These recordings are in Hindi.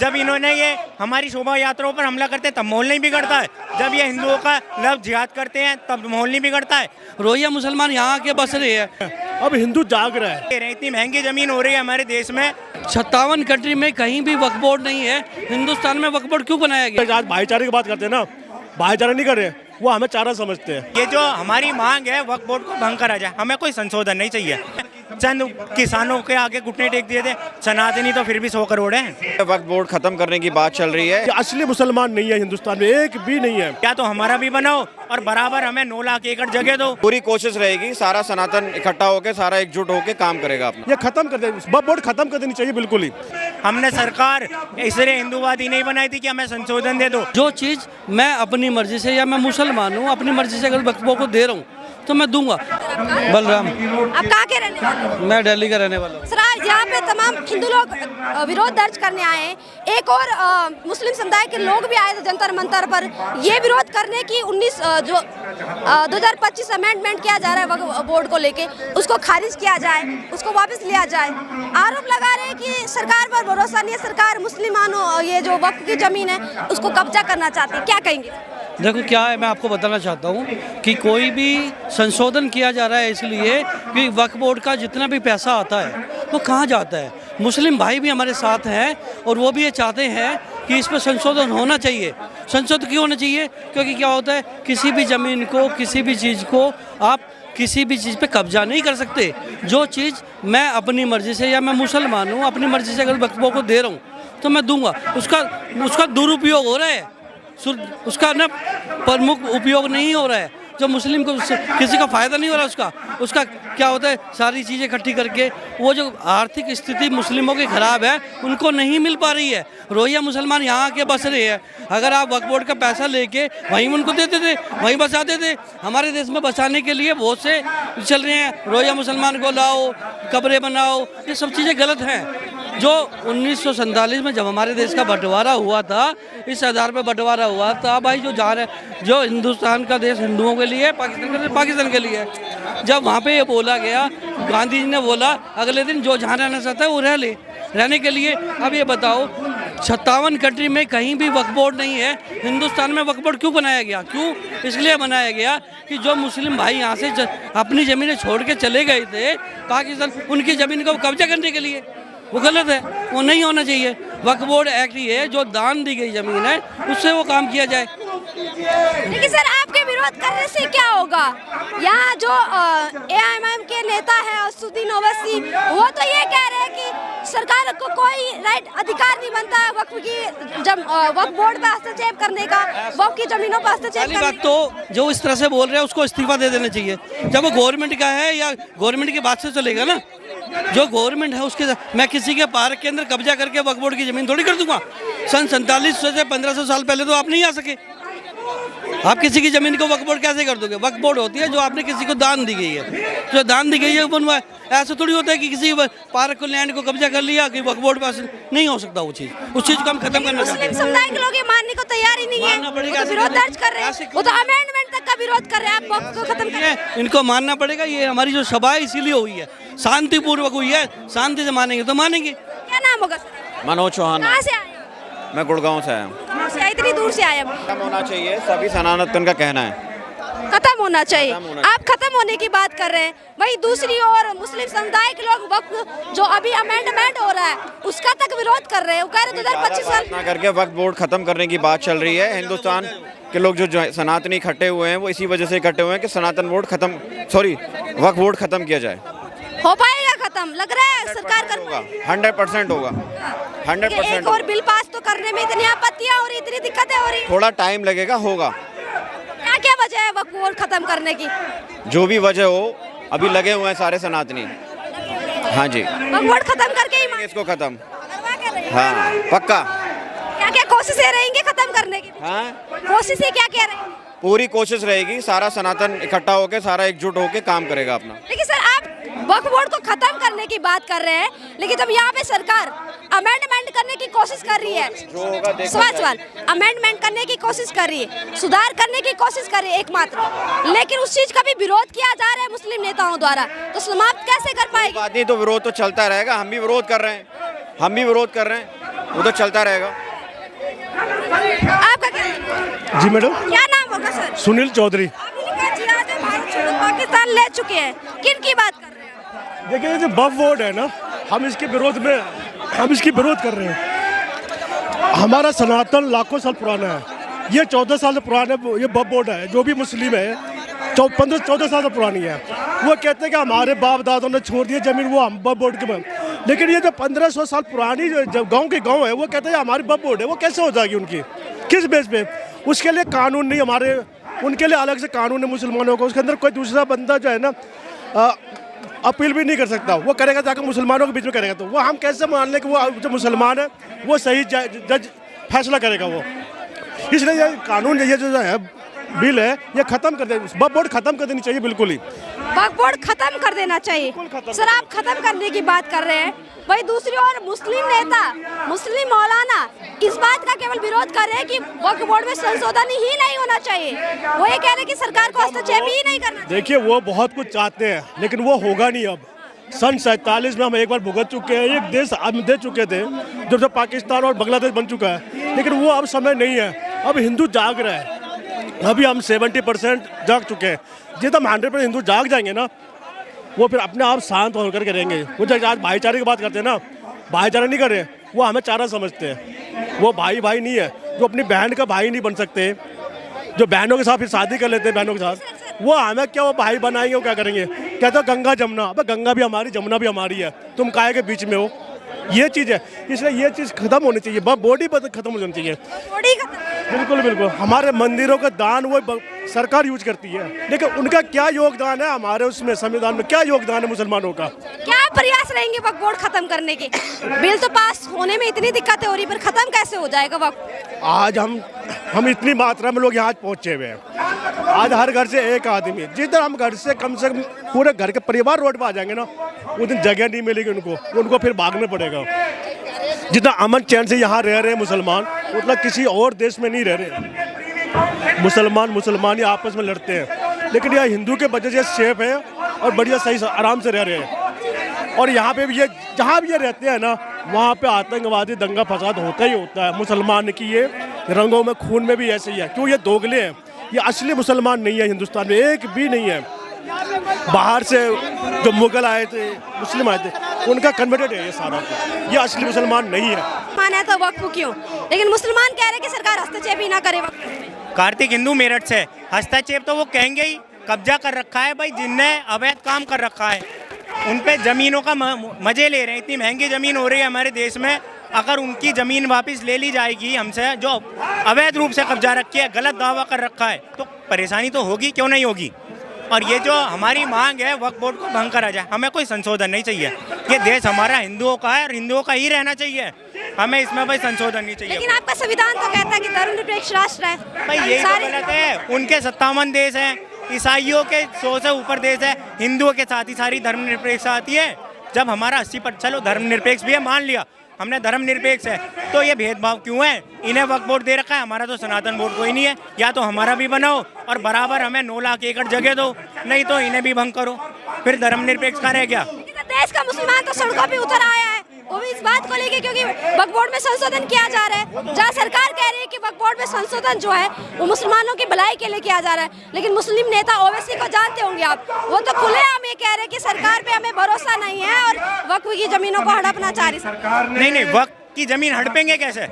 जब इन्होंने ये हमारी शोभा यात्राओं पर हमला करते हैं तब माहौल नहीं बिगड़ता है, जब ये हिंदुओं का लफ्ज़ जिहाद करते हैं तब माहौल नहीं बिगड़ता है। रोहिंग्या मुसलमान यहाँ के बस रहे हैं, अब हिंदू जाग रहा है। इतनी महंगी ज़मीन हो रही है हमारे देश में। 57 कंट्री में कहीं भी वक्फ बोर्ड नहीं है, हिंदुस्तान में वक्फ बोर्ड क्यों बनाया गया? आज भाईचारे की बात करते हैं ना, भाईचारा नहीं कर रहे, वो हमें चारा समझते हैं। ये जो हमारी मांग है वक्फ बोर्ड को भंग करा जाए, हमें कोई संशोधन नहीं चाहिए। चंद किसानों के आगे घुटने टेक दिए थे, सनातनी तो फिर भी 100 करोड़ है। वक्फ बोर्ड खत्म करने की बात चल रही है। कि असली मुसलमान नहीं है हिंदुस्तान में, एक भी नहीं है। क्या तो हमारा भी बनाओ और बराबर हमें 9 लाख एकड़ जगह दो। पूरी कोशिश रहेगी, सारा सनातन इकट्ठा होकर, सारा एकजुट होकर काम करेगा अपना। ये खत्म कर दे, वक्फ बोर्ड खत्म कर देनी चाहिए बिल्कुल ही। हमने सरकार इसलिए हिंदूवादी नहीं बनाई थी कि हमें संशोधन दे दो। जो चीज़ मैं अपनी मर्जी से, या मैं मुसलमान हूँ अपनी मर्जी से अगर वक्फ बोर्ड को दे रहा हूँ तो मैं दूंगा। बलराम। आप कहाँ के रहने वाले हैं? मैं दिल्ली का रहने वाला हूँ। सर आज यहाँ पे तमाम हिंदू लोग विरोध दर्ज करने आए हैं। एक और मुस्लिम समुदाय के लोग भी आए थे जंतर मंतर पर ये विरोध करने की 2025 अमेंडमेंट किया जा रहा है वक्फ बोर्ड को लेके, उसको खारिज किया जाए, उसको वापस लिया जाए। आरोप लगा रहे हैं कि सरकार पर भरोसा नहीं है, सरकार मुस्लिमानों ये जो वक्फ की जमीन है उसको कब्जा करना चाहती है, क्या कहेंगे? देखो क्या है, मैं आपको बताना चाहता हूँ कि कोई भी संशोधन किया जा रहा है इसलिए कि वक्फ बोर्ड का जितना भी पैसा आता है वो कहाँ जाता है। मुस्लिम भाई भी हमारे साथ हैं और वो भी ये चाहते हैं कि इस पर संशोधन होना चाहिए। संशोधन क्यों होना चाहिए? क्योंकि क्या होता है, किसी भी ज़मीन को, किसी भी चीज़ को आप किसी भी चीज़ पे कब्जा नहीं कर सकते। जो चीज़ मैं अपनी मर्ज़ी से, या मैं मुसलमान हूँ अपनी मर्ज़ी से अगर वक्फ बोर्ड को दे रहा हूँ तो मैं दूंगा। उसका दुरुपयोग हो रहा है, उसका ना प्रमुख उपयोग नहीं हो रहा है। जो मुस्लिम को किसी का फ़ायदा नहीं हो रहा उसका क्या होता है, सारी चीज़ें इकट्ठी करके वो जो आर्थिक स्थिति मुस्लिमों की ख़राब है उनको नहीं मिल पा रही है। रोहिंग्या मुसलमान यहाँ के बस रहे हैं, अगर आप वक्फ बोर्ड का पैसा लेके वहीं उनको देते थे, वहीं बसाते थे। हमारे देश में बसाने के लिए बहुत से चल रहे हैं, रोहिंग्या मुसलमान को लाओ, कब्रें बनाओ, ये सब चीज़ें गलत हैं। जो 1947 में जब हमारे देश का बंटवारा हुआ था, इस आधार पर बंटवारा हुआ था भाई, जो हिंदुस्तान का देश हिंदुओं के लिए, पाकिस्तान के लिए। जब वहाँ पे ये बोला गया, गांधी जी ने बोला अगले दिन जो जहाँ रहना चाहता है वो रह ले। रहने के लिए अब ये बताओ 57 कंट्री में कहीं भी वक्फ बोर्ड नहीं है, हिंदुस्तान में वक्फ बोर्ड क्यों बनाया गया? क्यों? इसलिए बनाया गया कि जो मुस्लिम भाई यहाँ से अपनी ज़मीनें छोड़ के चले गए थे पाकिस्तान, उनकी ज़मीन को कब्जा करने के लिए। वो गलत है, वो नहीं होना चाहिए। वक्फ बोर्ड एक्ट ये है, जो दान दी गई ज़मीन है उससे वो काम किया जाए। लेकिन सर आपके विरोध करने से क्या होगा? यहाँ जो AIMM के नेता है असदुद्दीन ओवैसी, वो तो ये कह रहे हैं कि सरकार को कोई अधिकार नहीं बनता है वक्फ बोर्ड पर हस्तक्षेप करने का, वक्फ की जमीनों पर हस्तक्षेप करने का। बात तो जो इस तरह से बोल रहे हैं उसको इस्तीफा दे देना चाहिए। जब वो गवर्नमेंट का है या गवर्नमेंट की बात से चलेगा ना, जो गवर्नमेंट है उसके, मैं किसी के पार्क के अंदर कब्जा करके वक्फ बोर्ड की ज़मीन थोड़ी कर दूंगा। सन 4700 से 1500 साल पहले तो आप नहीं आ सके। आप किसी की ज़मीन को वक्फ बोर्ड कैसे कर दोगे? वक्फ बोर्ड होती है जो आपने किसी को दान दी गई है, जो दान दी गई है बनवा। ऐसा थोड़ी होता है कि किसी पार्क को, लैंड को कब्जा कर लिया कि वक्फ बोर्ड पास नहीं हो सकता वो चीज़। उस चीज़ को हम खत्म करना चाहते हैं। मुस्लिम समुदाय के लोग ये मानने को तैयार ही नहीं है, वो तो विरोध दर्ज कर रहे हैं, वो तो अमेंडमेंट तक का विरोध कर रहे हैं। आप वक्फ को खत्म करें, इनको मानना पड़ेगा। ये हमारी जो सभा है इसीलिए हुई है, शांतिपूर्वक हुई है। शांति से मानेंगे तो मानेंगे। क्या नाम होगा सर? मनोज चौहान। कहाँ से आए? मैं गुड़गांव से आया हूँ। इतनी दूर से आए? खत्म होना चाहिए, सभी सनातन का कहना है। खत्म होना चाहिए। आप खत्म होने की बात कर रहे हैं, वही दूसरी ओर मुस्लिम समुदाय के लोग वक्फ जो अभी अमेंडमेंट हो रहा है उसका तक विरोध कर रहे हैं। वो कह रहे 2025 साल ना करके वक्फ बोर्ड खत्म करने की बात चल रही है। हिंदुस्तान के लोग जो सनातनी इकट्ठे हुए हैं वो इसी वजह से इकट्ठे हुए हैं कि वक्फ बोर्ड खत्म किया जाए। हो पाएगा खत्म? लग रहा है सरकार कर पाएगी? 100% होगा, 100%। एक और बिल पास तो करने में इतनी आपत्तियां हो रही, इतनी दिक्कतें हो रही, थोड़ा टाइम लगेगा, होगा। क्या क्या वजह है वक्फ बोर्ड खत्म करने की? जो भी वजह हो, अभी लगे हुए हैं सारे सनातनी। हाँ जी, वक्फ बोर्ड खत्म करके ही इसको खत्म। करवा के रहेंगे। हाँ पक्का। क्या क्या कोशिशें रहेंगी खत्म करने की? हाँ कोशिशें क्या क्या रहेंगी? पूरी कोशिश रहेगी, सारा सनातन इकट्ठा होकर, सारा एकजुट होकर काम करेगा अपना। लेकिन सर आप वक्फ बोर्ड को खत्म करने की बात कर रहे हैं, लेकिन जब यहाँ पे सरकार अमेंडमेंट करने की कोशिश कर रही है, सवाल अमेंडमेंट करने की कोशिश कर रही है, सुधार करने की कोशिश कर रही है एकमात्र, लेकिन उस चीज का भी विरोध किया जा रहा है मुस्लिम नेताओं द्वारा, तो समाप्त कैसे कर पाएगी? बात नहीं, तो विरोध तो चलता रहेगा। हम भी विरोध कर रहे हैं, वो तो चलता रहेगा। आपका क्या नाम? जी मैडम, क्या नाम होगा सर? सुनील चौधरी। आपने कहा जिहाद है, भारत छोड़ो पाकिस्तान ले चुके हैं, किन की बात कर रहे हैं? देखिए ये जो वक्फ बोर्ड है ना, हम इसके विरोध कर रहे हैं। हमारा सनातन लाखों साल पुराना है, ये 14 साल से पुराना ये वक्फ बोर्ड है। जो भी मुस्लिम है 14 साल से पुरानी है। वो कहते हैं कि हमारे बाप दादों ने छोड़ दिया ज़मीन, वो हम वक्फ बोर्ड के। लेकिन ये जो 1500 साल पुरानी जो गांव के गांव है, वो कहते हैं हमारी वक्फ बोर्ड है। वो कैसे हो जाएगी उनकी, किस बेस पे? उसके लिए कानून नहीं हमारे, उनके लिए अलग से कानून है मुसलमानों को। उसके अंदर कोई दूसरा बंदा जो है ना अपील भी नहीं कर सकता। वो करेगा जाकर मुसलमानों के बीच में करेगा, तो वो हम कैसे मान लें कि वो जो मुसलमान है वो सही जज फैसला करेगा वो। इसलिए ये कानून ये जो है बिल है, ये खत्म कर दे, वक्फ बोर्ड खत्म कर देनी चाहिए बिल्कुल ही। वक्फ बोर्ड खत्म कर देना चाहिए। सर आप खत्म करने की बात कर रहे हैं, वही दूसरी ओर मुस्लिम नेता, मुस्लिम मौलाना इस बात का केवल विरोध कर रहे हैं कि वक्फ बोर्ड में संशोधन ही नहीं होना चाहिए। वो ये कह रहे हैं कि सरकार को हस्तक्षेप ही नहीं करना। देखिए वो बहुत कुछ चाहते हैं, लेकिन वो होगा नहीं। अब सन 47 में हम एक बार भुगत चुके हैं, एक देश हम दे चुके थे जब पाकिस्तान और बांग्लादेश बन चुका है। लेकिन वो अब समय नहीं है, अब हिंदू जाग रहा है। अभी हम 70% जाग चुके हैं। जितना हम 100% हिंदू जाग जाएंगे ना, वो फिर अपने आप शांत होकर के रहेंगे। वो जो आज भाईचारे की बात करते हैं ना, भाईचारा नहीं कर रहे, वो हमें चारा समझते हैं। वो भाई भाई नहीं है, जो अपनी बहन का भाई नहीं बन सकते, जो बहनों के साथ फिर शादी कर लेते हैं बहनों के साथ, वो हमें क्या वो भाई बनाएंगे, वो क्या करेंगे? कहते हो गंगा जमुना, अब गंगा भी हमारी, जमुना भी हमारी है, तुम काहे के बीच में हो? ये चीज़ है। इसलिए ये चीज़ खत्म होनी चाहिए, बॉडी खत्म हो जानी चाहिए। बॉडी खत्म। बिल्कुल बिल्कुल। हमारे मंदिरों का दान वो सरकार यूज करती है, लेकिन उनका क्या योगदान है हमारे उसमें, संविधान में क्या योगदान है मुसलमानों का? क्या प्रयास रहेंगे वक्फ बोर्ड खत्म करने के? बिल तो पास होने में इतनी दिक्कतें हो रही, पर खत्म कैसे हो जाएगा वक्फ? आज हम इतनी मात्रा में लोग यहाँ पहुँचे हुए हैं। आज हर घर से एक आदमी, जिधर हम घर से कम पूरे घर के परिवार रोड पर आ जाएंगे ना, उस दिन जगह नहीं मिलेगी उनको फिर भागना पड़ेगा। जितना अमन चैन से यहाँ रह रहे हैं मुसलमान, उतना किसी और देश में नहीं रह रहे। मुसलमान ही आपस में लड़ते हैं, लेकिन यह हिंदू के वजह से सेफ है और बढ़िया सही आराम से रह रहे हैं। और यहाँ पे भी ये जहाँ भी ये रहते हैं ना, वहाँ पे आतंकवादी दंगा फसाद होता ही होता है। मुसलमान की ये रंगों में खून में भी ऐसे ही है। क्यों? ये दोगले हैं, ये असली मुसलमान नहीं है। हिंदुस्तान में एक भी नहीं है। बाहर से जो मुगल आए थे, मुस्लिम आए थे, उनका कन्वर्टेड है ये सारा कुछ। ये असली मुसलमान नहीं है। मान है तो वक्फ क्यों? लेकिन मुसलमान कह रहे हैं कि सरकार हस्तक्षेप ही ना करे वक्फ में। कार्तिक हिंदू मेरठ से, हस्तक्षेप तो वो कहेंगे ही। कब्जा कर रखा है भाई, जिनने अवैध काम कर रखा है उन पे ज़मीनों का मजे ले रहे हैं। इतनी महंगी ज़मीन हो रही है हमारे देश में, अगर उनकी ज़मीन वापस ले ली जाएगी हमसे, जो अवैध रूप से कब्जा रखी है, गलत दावा कर रखा है, तो परेशानी तो होगी, क्यों नहीं होगी। और ये जो हमारी मांग है वक्फ बोर्ड को भंग करा जाए, हमें कोई संशोधन नहीं चाहिए। ये देश हमारा हिंदुओं का है और हिंदुओं का ही रहना चाहिए, हमें इसमें भाई संशोधन नहीं चाहिए। लेकिन आपका संविधान तो कहता है कि धर्मनिरपेक्ष राष्ट्र है। भाई यही तो गलत है। उनके 57 देश हैं, ईसाइयों के 100 से ऊपर देश है, हिंदुओं के साथ ही सारी धर्मनिरपेक्ष आती है। जब हमारा 80% चलो धर्मनिरपेक्ष भी है, मान लिया हमने धर्मनिरपेक्ष है, तो ये भेदभाव क्यों है? इन्हें वक्फ बोर्ड दे रखा है, हमारा तो सनातन बोर्ड कोई नहीं है। या तो हमारा भी बनाओ और बराबर हमें 9 लाख एकड़ जगह दो, नहीं तो इन्हें भी भंग करो, फिर धर्मनिरपेक्ष का रह गया। देश का मुसलमान तो सड़कों पे उतर आया है, वो भी इस बात को लेके, क्योंकि वक्फ बोर्ड में संशोधन किया जा रहा है। जहाँ सरकार कह रही है कि वक्फ बोर्ड में संशोधन जो है वो मुसलमानों की भलाई के लिए किया जा रहा है, लेकिन मुस्लिम नेता ओवैसी को जानते होंगे आप, वो तो खुलेआम ये कह रहे हैं कि सरकार पे हमें भरोसा नहीं है और वक्फ की जमीनों को हड़पना चाह रही सरकार। नहीं, वक्फ की जमीन हड़पेंगे कैसे?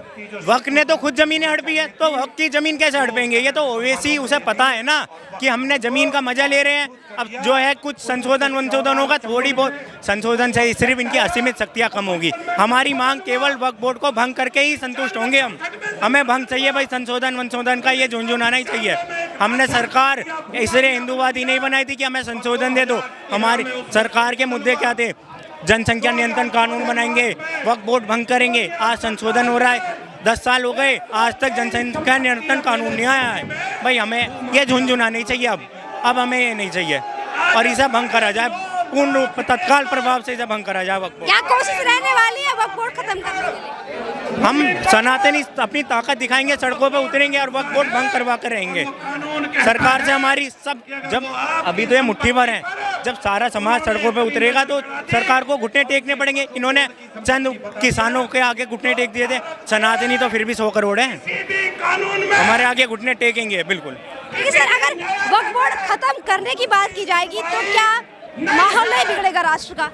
वक्फ ने तो खुद जमीनें हड़पी है, तो वक्फ की जमीन कैसे हड़पेंगे? ये तो ओवैसी, उसे पता है ना कि हमने जमीन का मजा ले रहे हैं। अब जो है कुछ संशोधन होगा, थोड़ी बहुत संशोधन से सिर्फ इनकी असीमित शक्तियाँ कम होगी। हमारी मांग केवल वक्फ बोर्ड को भंग करके ही संतुष्ट होंगे हम। हमें भंग चाहिए भाई, संशोधन का ये झुंझुनाना ही चाहिए। हमने सरकार इसलिए हिंदूवादी नहीं बनाई थी कि हमें संशोधन दे दो। हमारी सरकार के मुद्दे क्या थे? जनसंख्या नियंत्रण कानून बनाएंगे, वक्फ बोर्ड भंग करेंगे। आज संशोधन हो रहा है, 10 साल हो गए, आज तक जनसंख्या नियंत्रण कानून नहीं आया है। भाई हमें ये झुंझुना नहीं चाहिए, अब हमें ये नहीं चाहिए और इसे भंग करा जाए। पूर्ण रूप तत्काल प्रभाव से इसे भंग करा जाए वक्फ बोर्ड। क्या कोशिश रहने वाली है वक्फ बोर्ड खत्म करने के लिए? हम सनातनी अपनी ताकत दिखाएंगे, सड़कों पे उतरेंगे और वक्फ बोर्ड भंग करवा कर रहेंगे। सरकार से हमारी सब, जब अभी तो ये मुट्ठी भर हैं, जब सारा समाज सड़कों पे उतरेगा तो सरकार को घुटने टेकने पड़ेंगे। इन्होंने चंद किसानों के आगे घुटने टेक दिए थे, सनातनी तो फिर भी 100 करोड़ हैं, हमारे आगे घुटने टेकेंगे बिल्कुल। देखिए सर, अगर वक्फ बोर्ड खत्म करने की बात की जाएगी तो क्या माहौल नहीं बिगड़ेगा राष्ट्र का?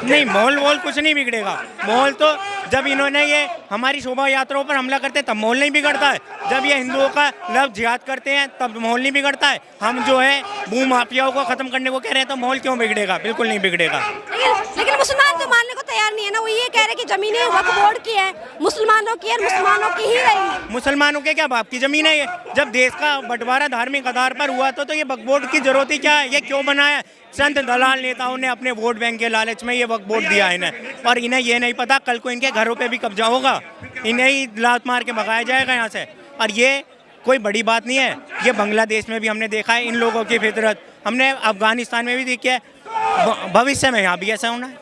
नहीं, माहौल कुछ नहीं बिगड़ेगा। माहौल तो जब इन्होंने ये हमारी शोभा यात्राओं पर हमला करते हैं तब माहौल नहीं बिगड़ता है, जब ये हिंदुओं का लव जिहाद करते हैं तब माहौल नहीं बिगड़ता है। हम जो है भू माफियाओं को खत्म करने को कह रहे हैं तो माहौल क्यों बिगड़ेगा? बिल्कुल नहीं बिगड़ेगा। लेकिन मुसलमान तो मानने को तैयार नहीं है ना, वो ये कह रहे हैं कि जमीनें वक्फ बोर्ड की है, मुसलमानों की है, मुसलमानों की ही रहेंगी। मुसलमानों के क्या बाप की जमीन है ये? जब देश का बंटवारा धार्मिक आधार पर हुआ तो ये वक्फ बोर्ड की जरूरत ही क्या है? ये क्यों बनाया? संत दलाल नेताओं ने अपने वोट बैंक के लालच में ये वक्फ बोर्ड दिया है इन्हें, और इन्हें ये नहीं पता कल को इनके घरों पे भी कब्जा होगा, इन्हें ही लात मार के भगाया जाएगा यहाँ से। और ये कोई बड़ी बात नहीं है, ये बांग्लादेश में भी हमने देखा है इन लोगों की फितरत, हमने अफगानिस्तान में भी देखी है, भविष्य में यहाँ भी ऐसा होना है।